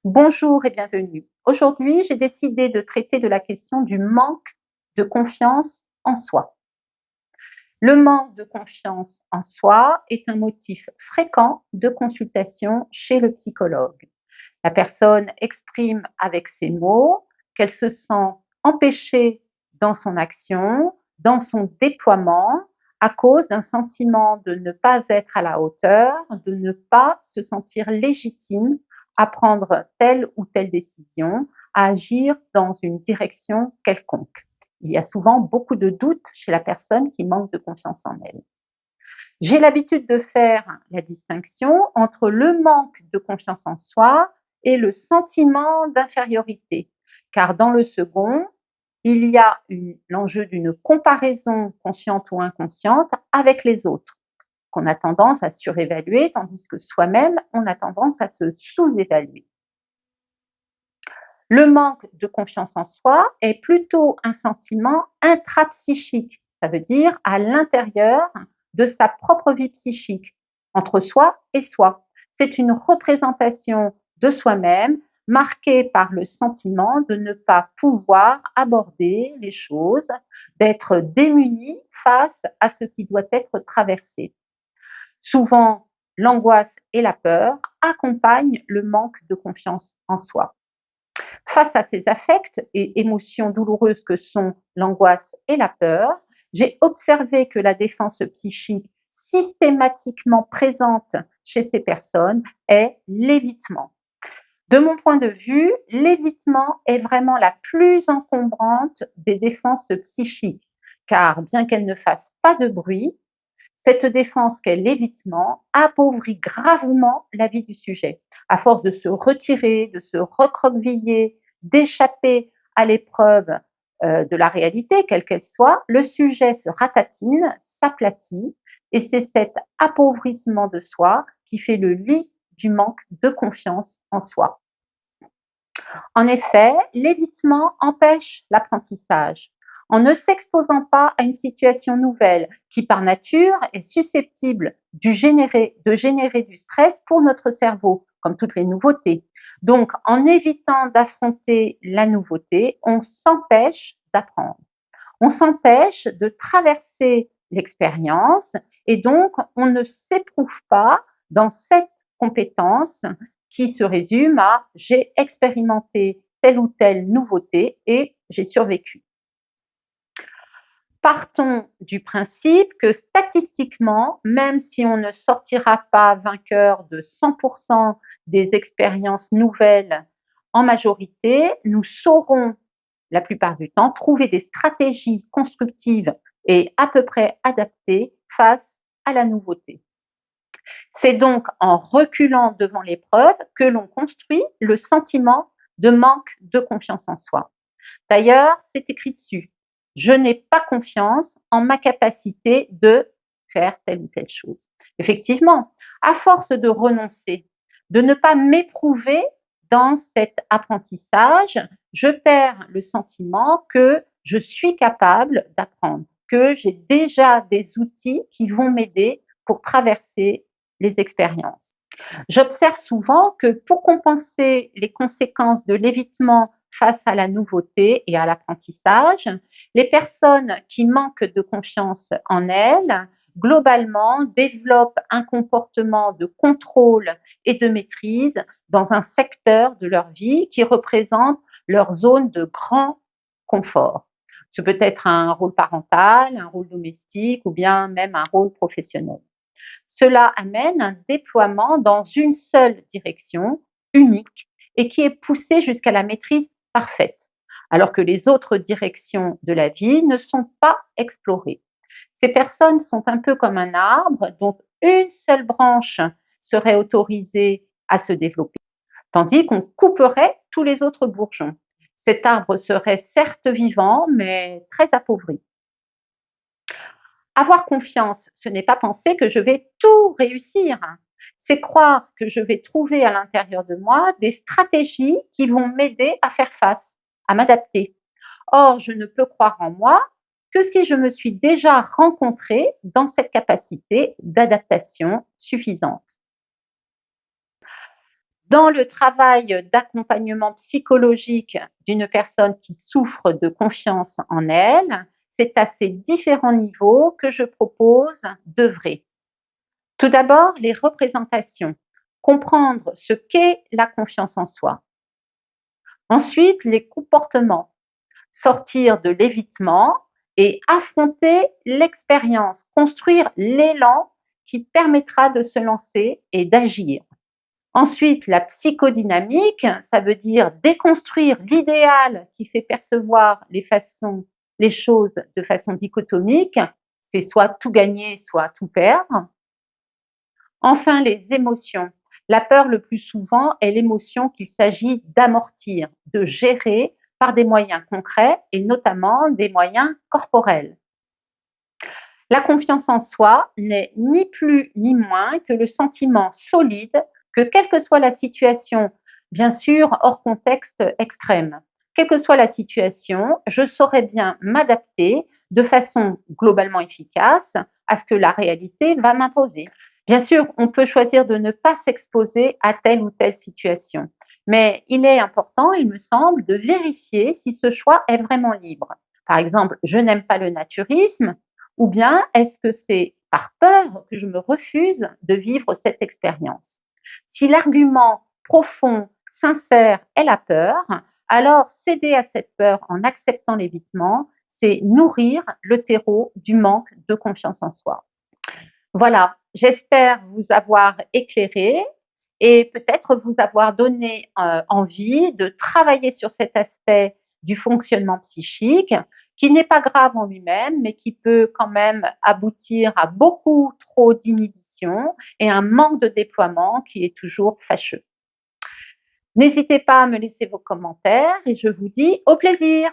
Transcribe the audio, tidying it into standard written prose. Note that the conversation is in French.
Bonjour et bienvenue. Aujourd'hui, j'ai décidé de traiter de la question du manque de confiance en soi. Le manque de confiance en soi est un motif fréquent de consultation chez le psychologue. La personne exprime avec ses mots qu'elle se sent empêchée dans son action, dans son déploiement, à cause d'un sentiment de ne pas être à la hauteur, de ne pas se sentir légitime à prendre telle ou telle décision, à agir dans une direction quelconque. Il y a souvent beaucoup de doutes chez la personne qui manque de confiance en elle. J'ai l'habitude de faire la distinction entre le manque de confiance en soi et le sentiment d'infériorité, car dans le second, il y a l'enjeu d'une comparaison consciente ou inconsciente avec les autres, qu'on a tendance à surévaluer, tandis que soi-même, on a tendance à se sous-évaluer. Le manque de confiance en soi est plutôt un sentiment intrapsychique, ça veut dire à l'intérieur de sa propre vie psychique, entre soi et soi. C'est une représentation de soi-même marquée par le sentiment de ne pas pouvoir aborder les choses, d'être démuni face à ce qui doit être traversé. Souvent, l'angoisse et la peur accompagnent le manque de confiance en soi. Face à ces affects et émotions douloureuses que sont l'angoisse et la peur, j'ai observé que la défense psychique systématiquement présente chez ces personnes est l'évitement. De mon point de vue, l'évitement est vraiment la plus encombrante des défenses psychiques, car bien qu'elle ne fasse pas de bruit, cette défense qu'est l'évitement appauvrit gravement la vie du sujet. À force de se retirer, de se recroqueviller, d'échapper à l'épreuve de la réalité, quelle qu'elle soit, le sujet se ratatine, s'aplatit, et c'est cet appauvrissement de soi qui fait le lit du manque de confiance en soi. En effet, l'évitement empêche l'apprentissage. En ne s'exposant pas à une situation nouvelle qui, par nature, est susceptible de générer du stress pour notre cerveau, comme toutes les nouveautés. Donc, en évitant d'affronter la nouveauté, on s'empêche d'apprendre. On s'empêche de traverser l'expérience et donc on ne s'éprouve pas dans cette compétence qui se résume à j'ai expérimenté telle ou telle nouveauté et j'ai survécu. Partons du principe que statistiquement, même si on ne sortira pas vainqueur de 100% des expériences nouvelles en majorité, nous saurons la plupart du temps trouver des stratégies constructives et à peu près adaptées face à la nouveauté. C'est donc en reculant devant l'épreuve que l'on construit le sentiment de manque de confiance en soi. D'ailleurs, c'est écrit dessus. Je n'ai pas confiance en ma capacité de faire telle ou telle chose. Effectivement, à force de renoncer, de ne pas m'éprouver dans cet apprentissage, je perds le sentiment que je suis capable d'apprendre, que j'ai déjà des outils qui vont m'aider pour traverser les expériences. J'observe souvent que pour compenser les conséquences de l'évitement face à la nouveauté et à l'apprentissage, les personnes qui manquent de confiance en elles, globalement, développent un comportement de contrôle et de maîtrise dans un secteur de leur vie qui représente leur zone de grand confort. Ce peut être un rôle parental, un rôle domestique ou bien même un rôle professionnel. Cela amène un déploiement dans une seule direction, unique, et qui est poussé jusqu'à la maîtrise parfaite, alors que les autres directions de la vie ne sont pas explorées. Ces personnes sont un peu comme un arbre dont une seule branche serait autorisée à se développer, tandis qu'on couperait tous les autres bourgeons. Cet arbre serait certes vivant, mais très appauvri. Avoir confiance, ce n'est pas penser que je vais tout réussir. C'est croire que je vais trouver à l'intérieur de moi des stratégies qui vont m'aider à faire face, à m'adapter. Or, je ne peux croire en moi que si je me suis déjà rencontrée dans cette capacité d'adaptation suffisante. Dans le travail d'accompagnement psychologique d'une personne qui souffre de confiance en elle, c'est à ces différents niveaux que je propose d'œuvrer. Tout d'abord, les représentations, comprendre ce qu'est la confiance en soi. Ensuite, les comportements, sortir de l'évitement et affronter l'expérience, construire l'élan qui permettra de se lancer et d'agir. Ensuite, la psychodynamique, ça veut dire déconstruire l'idéal qui fait percevoir les choses de façon dichotomique, c'est soit tout gagner, soit tout perdre. Enfin, les émotions. La peur, le plus souvent, est l'émotion qu'il s'agit d'amortir, de gérer par des moyens concrets et notamment des moyens corporels. La confiance en soi n'est ni plus ni moins que le sentiment solide que quelle que soit la situation, bien sûr hors contexte extrême, quelle que soit la situation, je saurais bien m'adapter de façon globalement efficace à ce que la réalité va m'imposer. Bien sûr, on peut choisir de ne pas s'exposer à telle ou telle situation, mais il est important, il me semble, de vérifier si ce choix est vraiment libre. Par exemple, je n'aime pas le naturisme, ou bien est-ce que c'est par peur que je me refuse de vivre cette expérience? Si l'argument profond, sincère est la peur, alors céder à cette peur en acceptant l'évitement, c'est nourrir le terreau du manque de confiance en soi. Voilà, j'espère vous avoir éclairé et peut-être vous avoir donné envie de travailler sur cet aspect du fonctionnement psychique qui n'est pas grave en lui-même, mais qui peut quand même aboutir à beaucoup trop d'inhibition et un manque de déploiement qui est toujours fâcheux. N'hésitez pas à me laisser vos commentaires et je vous dis au plaisir.